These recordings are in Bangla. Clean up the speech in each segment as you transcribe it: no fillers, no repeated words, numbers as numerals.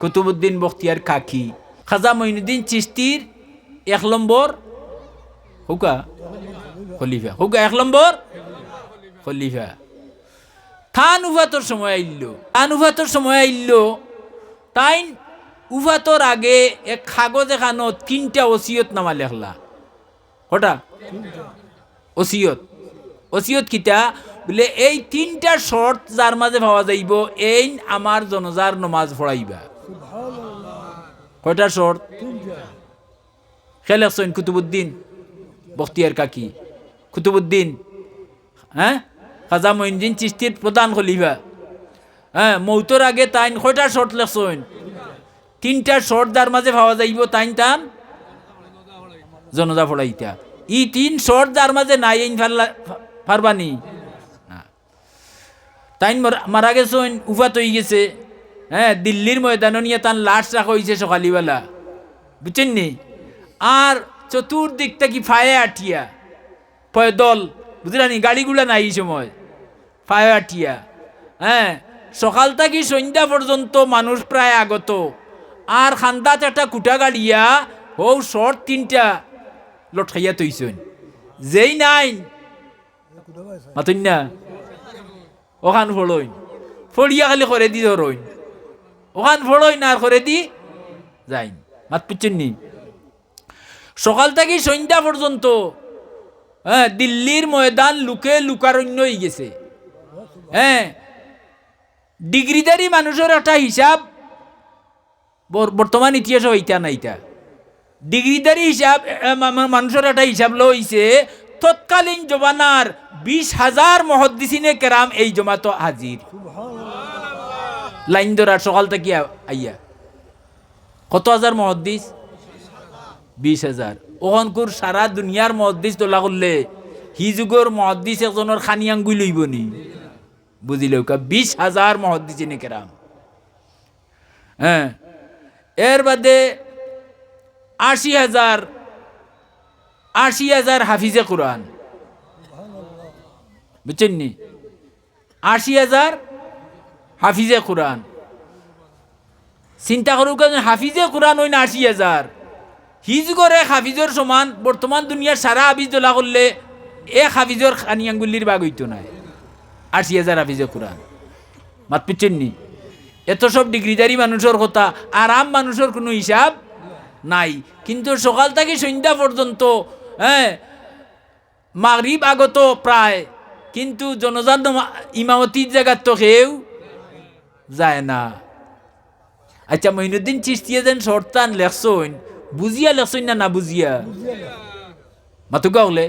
কুতুবউদ্দিন বখতিয়ার কাকি খাজা মঈনুদ্দিন চিশতির 1 নম্বর হুকা খলিফা, হুকা 1 নম্বর খলিফা। থান উফাতর সময় আইল তাই উফাতর আগে এক কাগজ এখানো 3টা ওসিয়ত নামা লেখলা। কটা ওসিয়ত কিতা বলে এই 3টা শর্ত যার মাঝে পাওয়া যাইব এই আমার জনজার নমাজ পড়াইবা। কয়টা শর্ত? খেয়াল রাখছেন কুতুবউদ্দিন বখতিয়ার কাকি, কুতুবউদ্দিন খাজা মঈনুদ্দিন চিশতির প্রধান খলিফা, মৌতর আগে তাইন কয়টা শর্ত লেখছেন? 3টা শর্ত যার মাঝে পাওয়া যাইব তাইন তান জনজা পড়াইতা। ই 3 শর্ত যার মাঝে নাই এই পারবানি না। তাইন মারা গেছেন, উফাত হয়ে গেছে, দিল্লির ময়দানে নিয়ে তার লাশ রাখা হয়েছে সকালবেলা, বুঝছেন নি? আর চতুর্দিক থেকে ফায়ে আঠিয়া পয়দল, বুঝলানি, গাড়িগুলা নাই এই সময়, ফায়ে আঠিয়া, সকাল থেকে সন্ধ্যা পর্যন্ত মানুষ প্রায় আগত। আর খান্দাত একটা কুটা গাড়িয়া ও শর্ট 3টা লটকাইয়া তৈছেন, যেই নাই মাতুন না ওখান ফড়ইন, ফড়িয়া খালি করে দি ধরইন, ওখান ফড়ইন আর করে দি যাইন। মাত পুচ্ছেন নি? সকাল থেকে সন্ধ্যা পর্যন্ত দিল্লির ময়দান লুকে লুকারণ্য হয়ে গেছে। ডিগ্রিদারি মানুষের একটা হিসাব বর্তমান ইতিহাস হইতা না। ইটা ডিগ্রিদারি হিসাব মানুষের একটা হিসাব লইছে তৎকালীন জমানার 20,000 মুহাদ্দিসিনে কেরাম এই জমাত হাজির, লাইন ধরার সকাল থেকে আইয়া। কত হাজার মুহাদ্দিস? 20,000। ওখানকুর সারা দুনিয়ার মুহাদ্দিস তোলা করলে হি যুগর মুহাদ্দিস একজনের খানি আঙ্গুই লইব নি? বুঝিলেও কা 20,000 মুহাদ্দিসিনে কেরাম। এর বাদে 80,000 হাফিজে কোরআন, বুঝছেন নি? 80,000 হাফিজে কোরআন। চিন্তা করুক, হাফিজে কোরআন হই না 80,000, হিজ করে হাফিজর সমান বর্তমান দুনিয়ার সারা হাফিজ তোলা করলে এক হাফিজর খানি আঙ্গুলির বাগ হইতো না। 80,000 হাফিজে কোরআন, মাত পিচ্ছেন নি? এত সব ডিগ্রিদারি মানুষের কথা, আরাম মানুষের কোনো হিসাব নাই। কিন্তু সকাল থেকে সন্ধ্যা পর্যন্ত মাগরিব আগত প্রায়, কিন্তু জনজাত ইমামতির জায়গার তো কেউ যায় না। আচ্ছা, মঈনুদ্দিন চিশতিয়া যেন শর্তান লেখছেন, বুঝিয়া লেখছেন না বুঝিয়া? মাতুকা হলে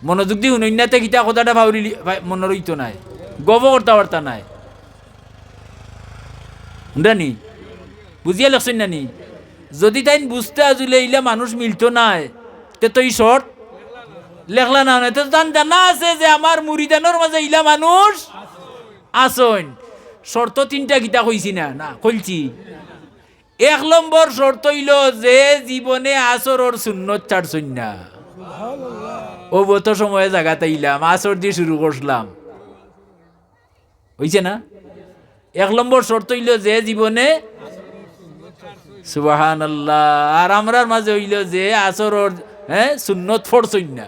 মনোযোগ দি শুনইনাতে কিতা কথাটা ভাবলি মনের হইতো নাই, গব করতে পারতা নাই, নি বুঝিয়া লেখছেন না নি? যদি তাই বুঝতে আসলে ইলা মানুষ মিলতো নাই, তে তো এই শর্ট লেখলা না। তো তান জানা আছে যে আমার মুরিদানোর মাঝে ইলা মানুষ আসন। শর্ত 3টা গীতা কইছি না কইছি। 1 নম্বর শর্ত হইল যে জীবনে আসরর সুন্নত ছাড়ছই না। ও বত সময়ে জায়গাতে ইলাম, আসর দিয়ে শুরু করলাম, হইছে না? 1 নম্বর শর্ত হইল যে জীবনে, সুবহানাল্লাহ। আর আমরার মাঝে হইল যে আসরর সুন্নত ফড়ছই না।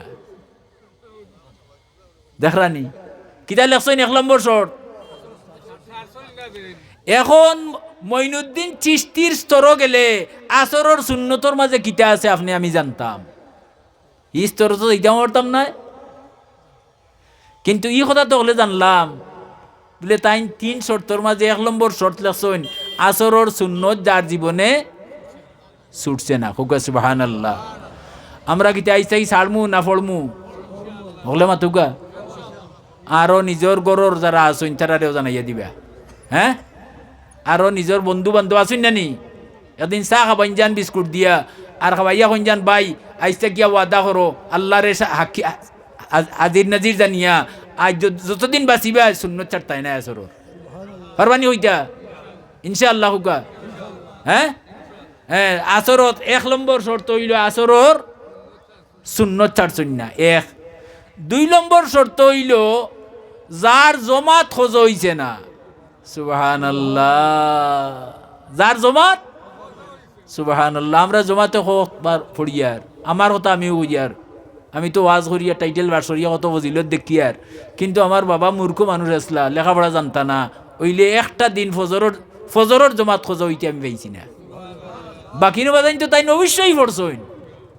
দেখরানি কিতা লেখছেন 1 নম্বর শর্ত। এখন মঈনুদ্দিন চিশতির স্তর গেলে আসরর সুন্নতর মাঝে কিতা আছে আপনি আমি জানতাম, এই স্তর তো এইটাও পারতাম না। কিন্তু এই কথা তো হলে জানলাম বলে তাই 3 শর্তর মাঝে 1 নম্বর শর্ত লেখছেন আসরর সুন্নত যার জীবনে ছুটছে না। খুব সুবহানাল্লাহ। আমরা কিতা আইসাই ছাড়মু না ফড়মু হলে মাতুকা? আরো নিজের গরর যারা আসুন তারারেও জানাইয়া দিবা। আরো নিজের বন্ধু বান্ধব আসুন নানি, একদিন চা খাবাইন যান বিস্কুট দিয়া, আর খাবাইয়া কইন যান ভাই আইসা গিয়া ওয়াদা করো আল্লাহরে হাজির নাজির জানিয়া আজ যতদিন বাঁচিবা সুন্নত ছাড়তাই না আসর পারবানি হইতা ইনশাআল্লাহ হুকা। আসরত 1 নম্বর শর্ত হইল আসরর সুন্নত ছাড়ছই না। 1 2 নম্বর শর্ত হইল যার জমাত খোঁজ হইছে না। সুবহানাল্লাহ। যার জমাত সুবহানাল্লাহ। আমরা জমাতে কতবার পড়ি আর আমার কথা আমিও বুঝি আর আমি তো ওয়াজ করিয়া টাইটেল বার সরিয়া কত ফজিলত দেখি আর কিন্তু আমার বাবা মূর্খ মানুষ আসলা লেখাপড়া জানতা না ওইলে একটা দিন ফজরের জমাত খোঁজা হইতে আমি পাইছি না। বাকি বাজাইন তো তাই অবশ্যই পড়ছইন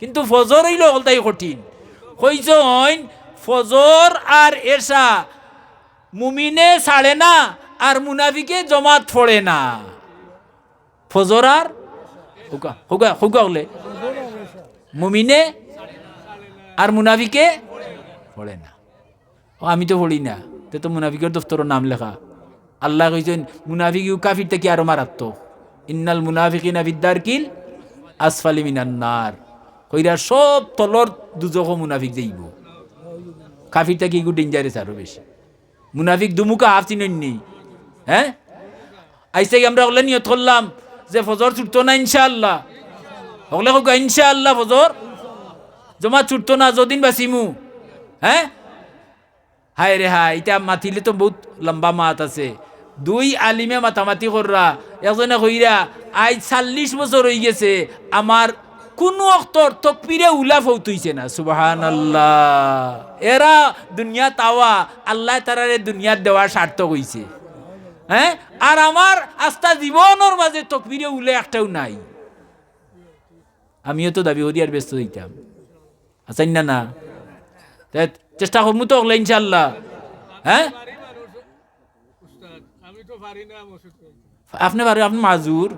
কিন্তু ফজর হইল তাই কঠিন কইছইন ফজর আর এশা মুমিনে ছাড়ে না আর মুনাফিকে জমাত পড়ে না। ফজর আর হুকা হুকা হুকা হলে মুমিনে আর মুনাফিকে পড়ে না। আমি তো পড়ি না তো মুনাফিকের দফতরের নাম লেখা। আল্লাহ কইছেন মুনাফিক কাফির থেকে আরো মারাত্মক। ইন্নাল মুনাফিকিনা ফিদ-দারকিল আসফালি মিনান নার। কইরা সব তলর দুজখ মুনাফিক যাইব। কাফির থেকে ইগু ডেঞ্জারাস আরো বেশি। মুনাফিক দুমুকা হাফ চিনেননি। হ্যাঁ আইসে আমরা ওগুলো নিয়ত করলাম যে ফজর ছুটতো না ইনশাআল্লাহ। ওগুলো হোক ইনশাআল্লাহ ফজর জমা ছুটতো না যদিন বাসিমু। হ্যাঁ হায় রে হায় এটা মাতিলে তো বহুত লম্বা মাত আছে। দুই আলিমে মাতামাতি কররা একজনে কইরা আজ 40 বছর হয়ে গেছে আমার কোনো অক্তর তকবীরে উলা ফৌতুইছে না। সুবহানাল্লাহ। এরা দুনিয়া তাওয়া আল্লাহ তারারে দুনিয়ার দেওয়ার সার্থক হইছে। হ্যাঁ আর আমার আস্থা জীবনের মাঝে তকবীরে উলে একটাও নাই। আমিও তো দাবি করি আর ব্যস্ত হইতাম আছেন না না চেষ্টা করবো তো ওগুলো ইনশাল্লাহ। হ্যাঁ আপনি পারেন আপনি মাজুর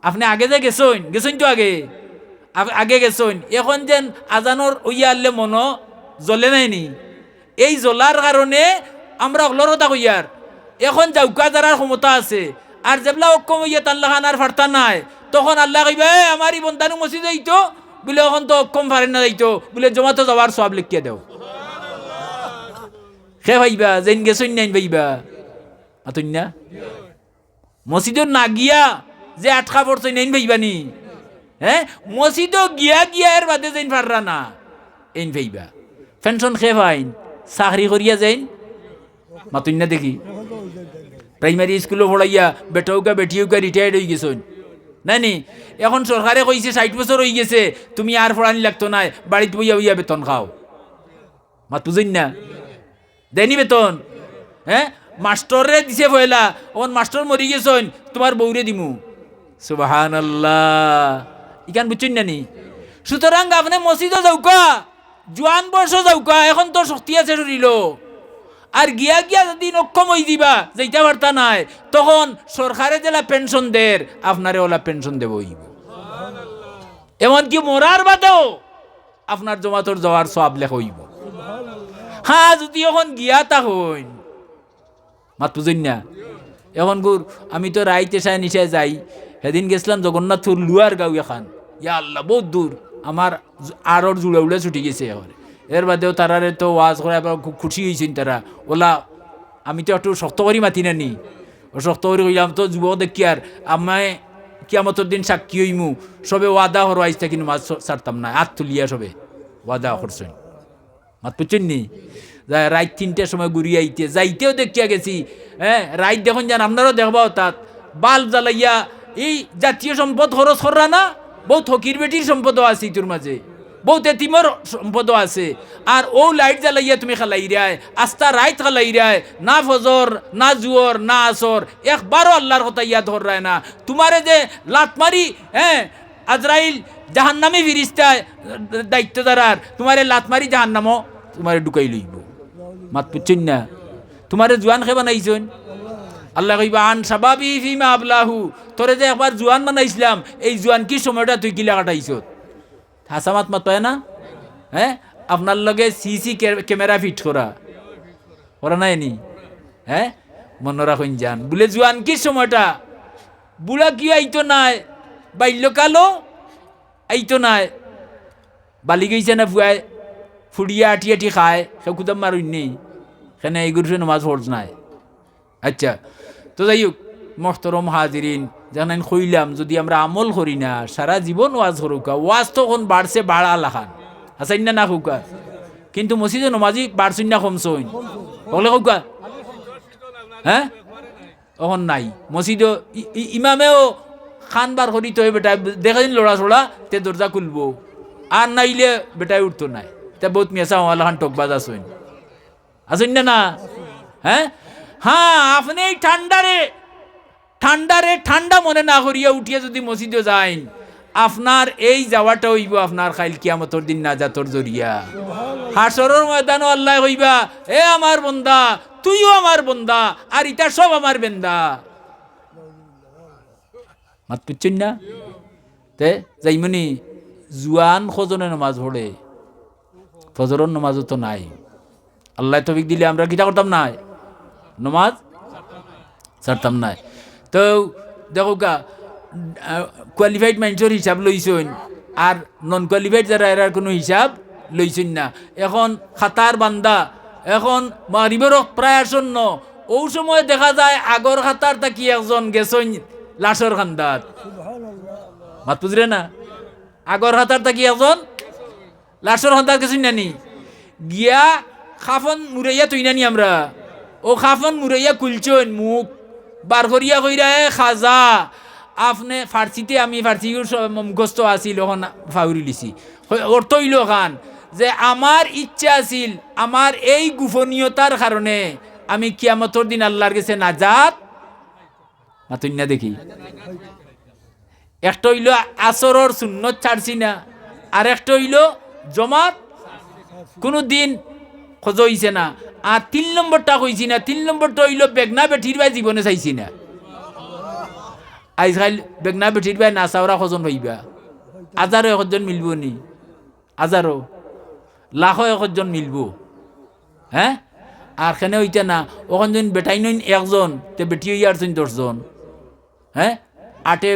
আপনি আগে যে গেছেন তো আগে গেছেন এখন যেন আজানোর ওইয়া আনলে মনো জ্বলে নাইনি এই জ্বলার কারণে আমরা ওগুলোর কথা কইয়ার এখন যাউকা যারার ক্ষমতা আছে আর যেবলা অক্ষম হইয়া তাল্লা খান আর ফার্তা নাই তখন আল্লাহ কইবে আমার ই বন্ধানু মসজিদ যাইতো বলে এখন তো অক্ষম পারেন না যাইতো বলে জমাতে যাওয়ার সব লিখিয়া দেও। খে ভাইবা যেন গেছই নাইন ভাইবা আতুন না মসজিদর না গিয়া যে আটকা পড়ছই নাইন ভাইবানি। হ্যাঁ মসজিদও গিয়া এর বাদে যেন পাররা না এইন ভাইবা পেনশন খে ভাইন চাকরি করিয়া যাইন মাতুন না দেখি প্রাইমারি স্কুলে পড়াইয়া বেটাউকা বেটিউকা রিটায়ার্ড হয়ে গেছন নানি এখন সরকারে কইছে 60 বছর হয়ে গেছে তুমি আর পড়ানি লাগতো না বাড়িতে বইয়া বেতন খাও মাতু যাইন না দেনি বেতন। হ্যাঁ মাস্টরে দিছে পয়লা ওন মাস্টর মরি গেছন তোমার বউরে দিমু। সুবহানাল্লাহ ইকান বুঝছেন নানি। সুতরাং আপনি মসজিদও যাওকা জোয়ান বয়স যাওকা এখন তো শক্তি আছে শরীর আর গিয়া যদি অক্ষম হয়ে দিবা যেটা বার্তা নাই তখন সরকারে যেলা পেনশন দের আপনারে ওলা পেনশন দেব হইব। এমনকি মরার বাদেও আপনার জমাতর যাওয়ার সব লেখ হইব। হ্যাঁ যদি এখন গিয়া তা হইন মাত বুঝেন না। এখন গুর আমি তো রাইতে সায় নিশায় যাই সেদিন গেছিলাম জগন্নাথপুর লুয়ার গাঁও এখান ইয়া আল্লাহ বহুত দূর আমার আরর জুড়ে উড়ে ছুটি গেছে এখন এর বাদেও তারারে তো ওয়াজ করে খুব খুশি হয়েছেন তারা ওলা আমি তো একটু শক্ত করি মাতি নানি ও শক্ত করে কইলাম তো যুবক দেখি আর আমায় কিয়ামতের দিন সাক্ষী হইমু সবে ওয়াদা হর আইসটা কিন্তু মাছ ছাড়তাম না হাত তুলিয়া সবে ওয়াদা করছেন মাত বুঝছেন নি। রাত 3টার সময় ঘুরিয়ে যাইতেও দেখিয়া গেছি। হ্যাঁ রাত দেখুন যান আপনারাও দেখবাও তাত বাল্ব জ্বালাইয়া এই জাতীয় সম্পদ খরচ করা না বহুত হকির বেটির সম্পদও আছে ইটোর মাঝে বহুত এতিমর সম্পদও আছে আর ও লাইট জ্বালাইয়া তুমি খালাই রায় আস্তা রাইত খালাই রায় না ফজর না জুয়র না আসর একবারও আল্লাহর কথা ইয়া ধর রায় না তোমারে যে লাত মারি হ্যাঁ আজরাইল জাহান্নামী ফিরিস্তায় দায়িত্বদার তোমারে লাত মারি জাহান্নামও তোমারে ঢুকাই লইব। মাত পুচ্ছেন না তোমারে জোয়ান খে বানাইছেন আল্লাহ কইবা আন সাবাবি ফিমা আবলাহু তোরে যে একবার জোয়ান বানাইছিলাম এই জোয়ান কি সময়টা তুই কিলা কাটাইছ হাসামাত মাত পায় না। হ্যাঁ আপনার লগে সিসি ক্যামেরা ফিট করা নাই নি। হ্যাঁ মনে রাখুন যান বলে জোয়ান কি সময়টা বুড়া কি আইতো নাই বাল্যকালও আইতো নাই বালি গেছে না ফুয়ায় ফুড়িয়া আটি খায় সে কুদাম মারুন নেই সেখানে এই গুরুষে নামাজ পড়ছ নাই। আচ্ছা তো যাই হোক মোহতরম হাজিরিন জানেন কইলাম যদি আমরা আমল করি না সারা জীবন ওয়াজ করুকা ওয়াজ তখন বাড়ছে বাড়া লাখান আসাইন না খুকা কিন্তু মসজিদে নমাজি বাড়ছুন না কমছইন বলে খুকা। হ্যাঁ এখন নাই মসজিদও ইমামেও খান বার করি তো বেটায় দেখেন লড়া ছোড়া তে দরজা খুলবো আর নাইলে বেটায় উঠতো নাই তে বহুত মেসা হওয়ালা খান টকবাজ আসুন আসুন না হ্যাঁ হ্যাঁ আপনি এই ঠান্ডারে ঠান্ডা মনে না করিয়া উঠিয়া যদি মসজিদে যাইন আপনার এই যাওয়াটা হইব আপনার খাইল কিয়ামতর দিন নাজাতর জরিয়া হাসরের ময়দানও আল্লাহ হইবা এ আমার বন্দা তুইও আমার বন্দা আর ইটা সব আমার বেন্দা মাত বুঝছেন না তে যাইমনি জুয়ান খজনে নামাজ পড়ে ফজরের নামাজও তো নাই আল্লাহ তৌফিক দিলে আমরা কিটা করতাম না নামাজ ছাড়তাম না তো দেখো গা কোয়ালিফাইড মানুষের হিসাব লইছেন আর নন কোয়ালিফাইড যারা এরার কোনো হিসাব লইছেন না এখন খাতার বান্দা এখন মারিবর প্রায় আসন্ন ও সময় দেখা যায় আগর খাতার তাকি একজন গেছেন লাশর খান্দাত মাত বুঝলে না আগর খাতার তাকি একজন লাশর খান্দাত গেছেন নানি গিয়া খাফন মুরাইয়া তুই নানি আমরা ও খাফন মুরাইয়া কুলছেন মুখ বার করিয়া কইরা খাজা আপনি ফার্সিতে আমি ফার্সি মুখস্থ আসিল ওখান ফাউরি লিছি অর্থ হইল খান যে আমার ইচ্ছা আছিল আমার এই গোপনীয়তার কারণে আমি কিয়ামতর দিন আল্লাহর কাছে নাজাত মাতুন না দেখি একটা হইল আসরর সুন্নত ছাড়ছি না আর একটা হইল জমাত কোনো দিন খোঁজ হইছে না আর 3 নম্বরটা কইছি না 3 নম্বরটা হইল বেগনা বেঠির ভাই জীবনে চাইছি না আজকাল বেগনা বেঠির ভাই নাচাওরা খোঁজন হইবা 1000 মিলব নি 1000 লাখ একজন মিলব হ্যাঁ আর খানে হইতে না ওখান যখন বেটাই নইন একজন তে বেটি হইয়ার 10 জন হ্যাঁ আটে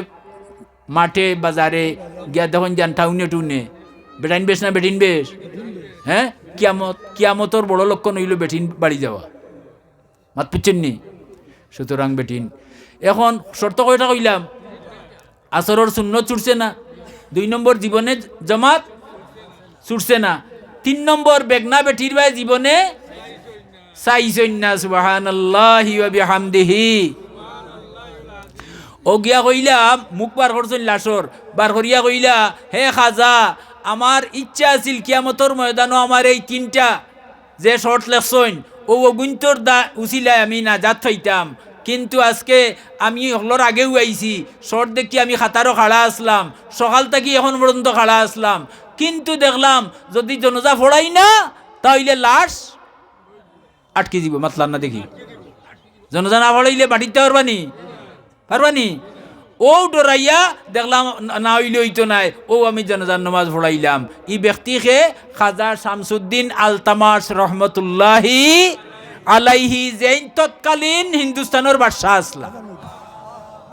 মাঠে বাজারে গিয়া দেখুন যান টাউনে টুনে বেটাইন বেশ না বেটিন বেশ হ্যাঁ কিয়ামতর বড় লক্ষণ হইল বেটিন বাড়ি যাওয়া মাত পুচ্ছেন নি সুতরাং বেটিন এখন শর্ত কয়টা কইলাম আসরর সুন্নত ছুটছে না 2 নম্বর জীবনে জামাত ছুটছে না 3 নম্বর বেগনা বেটির ভাই জীবনে চাইছেন না সুবহানাল্লাহি ওয়া বিহামদিহি ও গিয়া কইলা মুখ বার করছেন লাশর বার করিয়া কইলা হে খাজা আমার ইচ্ছা আছিল কিয়ামতর ময়দানও আমার এই 3টা যে শর্ট লেখছেন ও গুন্তর দা উছিলায় আমি নাজাত পাইতাম কিন্তু আজকে আমি হলর আগেও আইছি শর্ট দেখি আমি খাতারও খাড়া আসলাম সকাল থেকে এখন পর্যন্ত খাড়া আসলাম কিন্তু দেখলাম যদি জনজা ফোড়াই না তাহলে লাশ আটকে যাব মাতলাম না দেখি জনজা না ফোড়াইলে বাড়িতে পারবানি ও ডরাইয়া দেখলাম না হইলে হইতো নাই ও আমি জানাজার নামাজ পড়াইলাম এই ব্যক্তিকে খাজা শামসুদ্দিন আলতামাস রহমতুল্লাহি আলাইহি যেন তৎকালীন হিন্দুস্তানের বাদশাহ আসলা